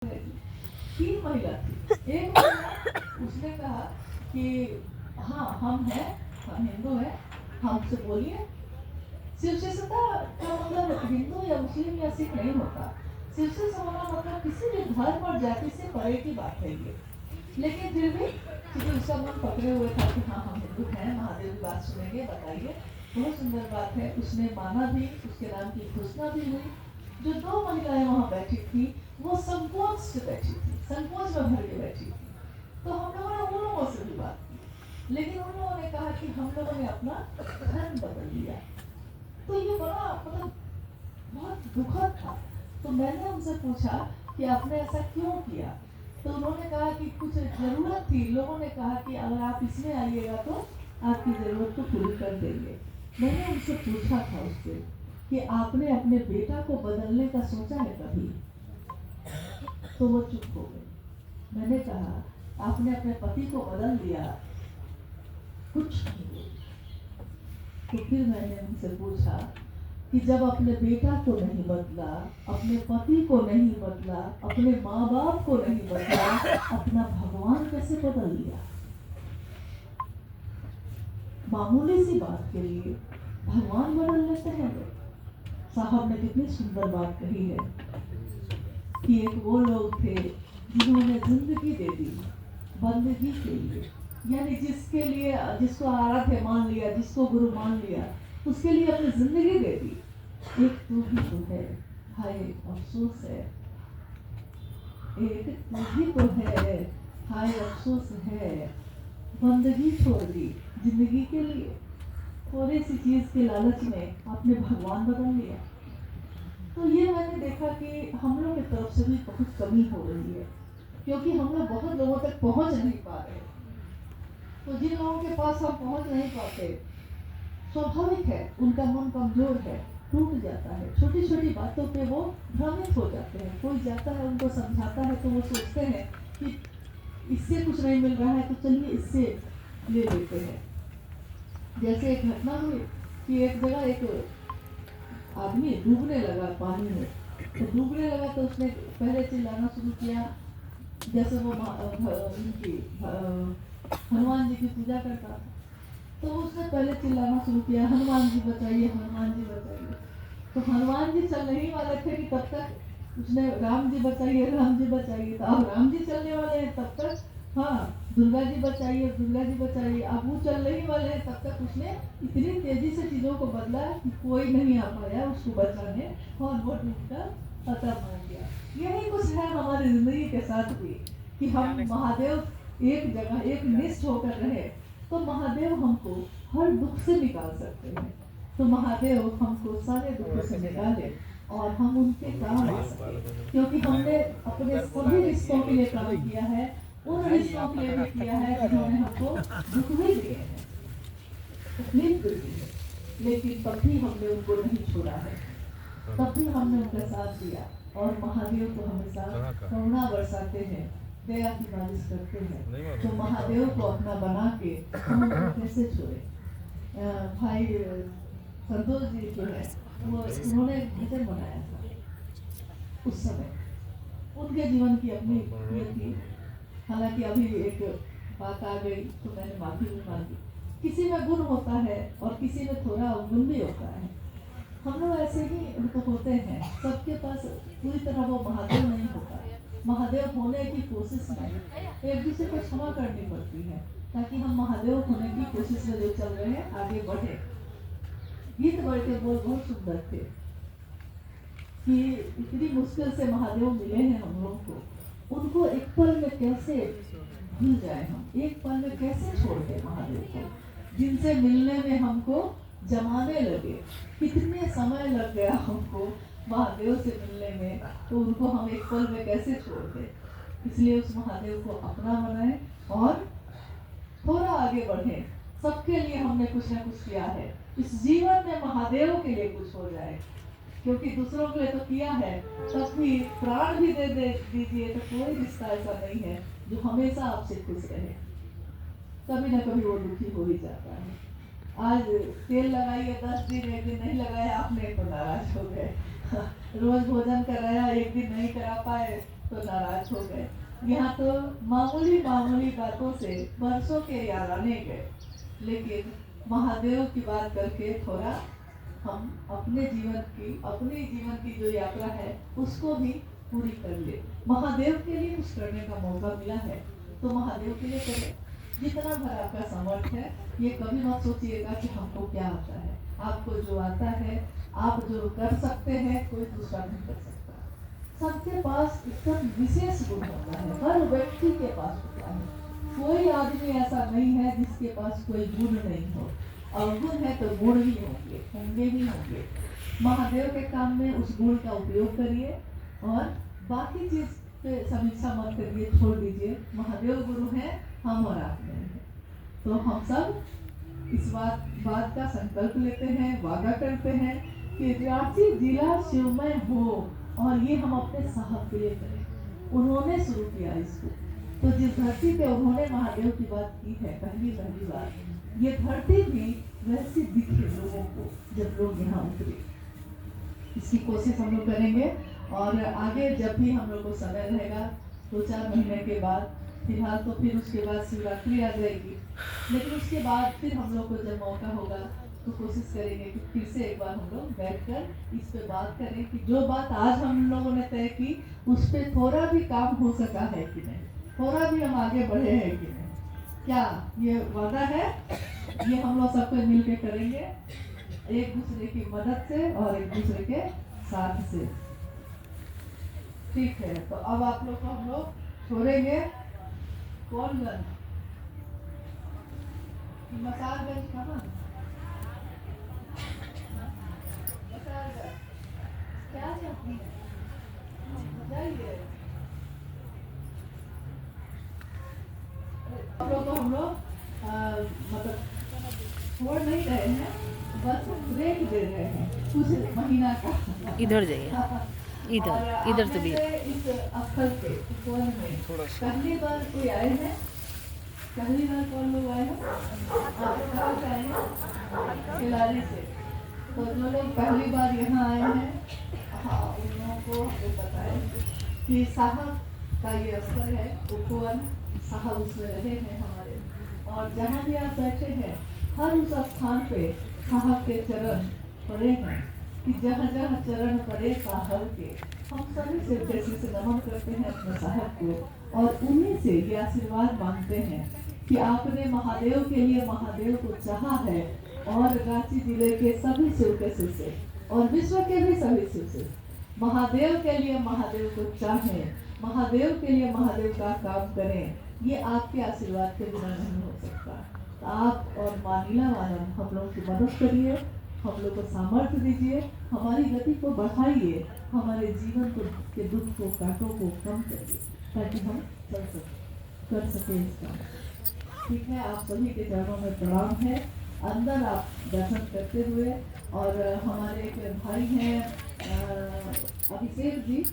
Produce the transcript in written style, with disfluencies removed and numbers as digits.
तीन महिला थी। एक महिला उसने कहा कि हाँ हम हैं, हम हिंदू हैं, हमसे बोलिए। शिव से सत्ता का मतलब हिंदू या मुस्लिम या सिख नहीं होता। शिव से होना मतलब किसी भी धर्म और जाति से परे की बात है ये। लेकिन फिर भी क्योंकि उसका मन पकड़े हुए था कि हाँ हम हिंदू हैं, महादेव की बात सुनेंगे, बताइए। बहुत सुंदर बात है, उसने माना भी, उसके नाम की घोषणा भी हुई। जो दो महिलाएं वहां बैठी थी वो संकोच से बैठी थी, संकोच में भर के बैठी थी। तो हम लोगों ने उन लोगों से भी बात की, लेकिन उन लोगों ने कहा कि हम लोगों ने अपना धर्म बदल लिया। तो ये बड़ा मतलब बहुत दुखद था। तो मैंने उनसे पूछा कि आपने ऐसा क्यों किया। तो उन्होंने कहा कि कुछ जरूरत थी। लोगों ने कहा कि अगर आप इसमें आइएगा तो आपकी जरूरत को पूरी कर देंगे। मैंने उनसे पूछा था उससे कि आपने अपने बेटा को बदलने का सोचा है कभी। तो वो चुप हो गए। मैंने कहा आपने अपने पति को बदल दिया, कुछ नहीं बोली। तो फिर मैंने उनसे पूछा कि जब अपने बेटा को नहीं बदला, अपने पति को नहीं बदला, अपने माँ बाप को नहीं बदला, अपना भगवान कैसे बदल लिया। मामूली सी बात के लिए भगवान बदल लेते हैं लोग। साहब ने कितनी सुंदर बात कही है कि एक वो लोग थे जिन्होंने जिंदगी दे दी बंदगी के लिए, यानी जिसके लिए, जिसको आराध्य मान लिया, जिसको गुरु मान लिया, उसके लिए अपनी जिंदगी दे दी। एक तू ही तो है, हाय अफसोस है। एक तू ही तो है, हाय अफसोस है। बंदगी छोड़ दी जिंदगी के लिए, थोड़ी सी चीज के लालच में आपने भगवान बदल लिया। तो ये मैंने देखा कि हम लोग की तरफ से भी बहुत कमी हो रही है, क्योंकि हम लोग बहुत लोगों तक पहुंच नहीं पा रहे। तो जिन लोगों के पास हम पहुंच नहीं पाते, स्वाभाविक है उनका मन कमजोर है, टूट जाता है। छोटी छोटी बातों पे वो भ्रमित हो जाते हैं। कोई जाता है उनको समझाता है तो वो सोचते हैं कि इससे कुछ नहीं मिल रहा है तो चलिए इससे ले लेते हैं। जैसे एक घटना हुई कि एक जगह एक आदमी डूबने लगा पानी में। तो डूबने लगा तो उसने पहले चिल्लाना शुरू किया, जैसे वो उनकी हनुमान जी की पूजा करता था। तो उसने पहले चिल्लाना शुरू किया, हनुमान जी बचाइए, हनुमान जी बचाइए। तो हनुमान जी चलने ही वाले थे कि तब तक उसने राम जी बचाइए, राम जी बचाइए। तो अब राम जी चलने वाले हैं तब तक हाँ दुर्गा जी बचाइए, दुर्गा जी बचाइए। अब वो चलने ही वाले हैं तब तक उसने इतनी तेजी से चीजों को बदला कि कोई नहीं आ पाया उसको बचाने, और वो डूबकर खत्म हो गया। यही कुछ है हमारी जिंदगी के साथ भी कि हम महादेव एक जगह एक निष्ठ होकर रहे तो महादेव हमको हर दुख से निकाल सकते हैं। तो महादेव हमको सारे दुखों से निकाले और हम उनके काम आ सके, क्योंकि हमने अपने सभी रिश्तों के लिए काम किया है, उन रिश्तों के लिए भी किया है जिन्होंने हमको दुख भी दिए हैं, तकलीफ भी दी है, लेकिन तब भी हमने उनको नहीं छोड़ा है, तब भी हमने उनका साथ दिया। और महादेव को हमेशा करुणा बरसाते हैं, दया की बारिश करते हैं। तो महादेव को अपना बना के हम उनको कैसे छोड़े। भाई संतोष जी जो है वो उन्होंने भजन बनाया था उस समय, उनके जीवन की अपनी ये थी। हालांकि अभी एक बात आ गई तो मैंने माफी भी मांगी। किसी में गुण होता है और किसी में थोड़ा अवगुण भी होता है। हम लोग ऐसे ही तो होते हैं, सबके पास पूरी तरह वो महादेव नहीं होता। महादेव होने की कोशिश में एक दूसरे को क्षमा करनी पड़ती है, ताकि हम महादेव होने की कोशिश में जो चल रहे हैं आगे बढ़े। गीत बढ़ के बोल बहुत सुंदर थे कि इतनी मुश्किल से महादेव मिले हैं हम लोग को, उनको एक पल में कैसे भूल जाए, हम एक पल में कैसे छोड़ दें महादेव को, जिनसे मिलने में हमको जमाने लगे। कितने समय लग गया हमको महादेव से मिलने में, तो उनको हम एक पल में कैसे छोड़ दें। इसलिए उस महादेव को अपना बनाए और थोड़ा आगे बढ़े। सबके लिए हमने कुछ ना कुछ किया है, इस जीवन में महादेव के लिए कुछ हो जाए, क्योंकि दूसरों के लिए तो किया है, तब भी प्राण भी दे दीजिए तो कोई रिश्ता ऐसा नहीं है जो हमेशा आपसे खुश रहे। कभी ना कभी वो दुखी हो ही जाता है। आज तेल लगाइए 10 दिन, एक दिन नहीं लगाया आपने तो नाराज हो गए। रोज भोजन कराया, एक दिन नहीं करा पाए तो नाराज हो गए। यहाँ तो मामूली मामूली बातों से बरसों के याद आने गए, लेकिन महादेव की बात करके थोड़ा हम अपने जीवन की जो यात्रा है उसको भी पूरी कर ले। महादेव के लिए कुछ करने का मौका मिला है तो महादेव के लिए करें। जितना भर आपका सामर्थ्य है, ये कभी मत सोचिएगा कि हमको क्या आता है। आपको जो आता है, आप जो कर सकते हैं, कोई दूसरा नहीं कर सकता। सबके पास एकदम विशेष गुण होता है, हर व्यक्ति के पास होता है। कोई आदमी ऐसा नहीं है जिसके पास कोई गुण नहीं हो। अवगुण है तो गुण भी होंगे ही होंगे। महादेव के काम में उस गुण का उपयोग करिए और बाकी चीज पे समीक्षा मत करिए, छोड़ दीजिए। महादेव गुरु है, हम और आप नहीं है। तो हम सब इस बात का संकल्प लेते हैं, वादा करते हैं कि रांची जिला शिवमय हो, और ये हम अपने साहब के लिए करें। उन्होंने शुरू किया इसको, तो जिस धरती पे उन्होंने महादेव की बात की है पहली बार, ये धरती भी वैसी दिखे लोगों को जब लोग यहाँ उतरे। इसकी कोशिश हम लोग करेंगे और आगे जब भी हम लोग को समय रहेगा 2-4 महीने के बाद, फिलहाल तो फिर उसके बाद शिवरात्रि आ जाएगी, लेकिन उसके बाद फिर हम लोग को जब मौका होगा तो कोशिश करेंगे कि फिर से एक बार हम लोग बैठकर इस पे बात करें कि जो बात आज हम लोगों ने तय की उस पर थोड़ा भी काम हो सका है कि नहीं, थोड़ा भी हम आगे बढ़े हैं कि नहीं। क्या ये वादा है? ये हम लोग सब मिल के करेंगे, एक दूसरे की मदद से और एक दूसरे के साथ से। ठीक है, तो अब आप लोग को हम लोग छोड़ेंगे। कौनगंज, मसालगंज कहाँ? मसालगंज क्या जाती है? बताइए। आप लोग को हम लोग मतलब छोड़ नहीं रहे हैं, बस ब्रेक दे रहे हैं कुछ महीना का। इधर जाइए, इधर से भी। इस स्थल पे कौन में पहली बार कोई आए हैं? पहली बार कौन लोग आए हैं? आप कहाँ से आए हैं? खिलाड़ी से। तो जो लोग पहली बार यहाँ आए हैं, हाँ, उन लोगों को हमें बताएं कि साहब का ये स्थल है, उपवन साहब उसमें रहे हैं हमारे, और जहाँ भी आप बैठे हैं हर उस स्थान पे साहब के चरण पड़े हैं, कि जहाँ जहाँ चरण पड़े साहब के, हम सभी से नमन करते हैं अपने साहब को और उन्हीं से ये आशीर्वाद मांगते हैं कि आपने महादेव के लिए महादेव को चाहा है, और रांची जिले के सभी शिव के शिव से और विश्व के भी सभी शिव से महादेव के लिए महादेव को चाहें, महादेव के लिए महादेव का काम करें। ये आपके आशीर्वाद के बिना नहीं हो सकता। तो आप और मानिला वालन हम लोग की मदद करिए, हम लोग को सामर्थ्य दीजिए, हमारी गति को बढ़ाइए, हमारे जीवन को के दुख को कांटों को कम करिए, ताकि हम चल कर सके इसका। ठीक है, आप सभी के चरणों में प्रणाम है। अंदर आप दर्शन करते हुए, और हमारे एक भाई हैं अभिषेक जी,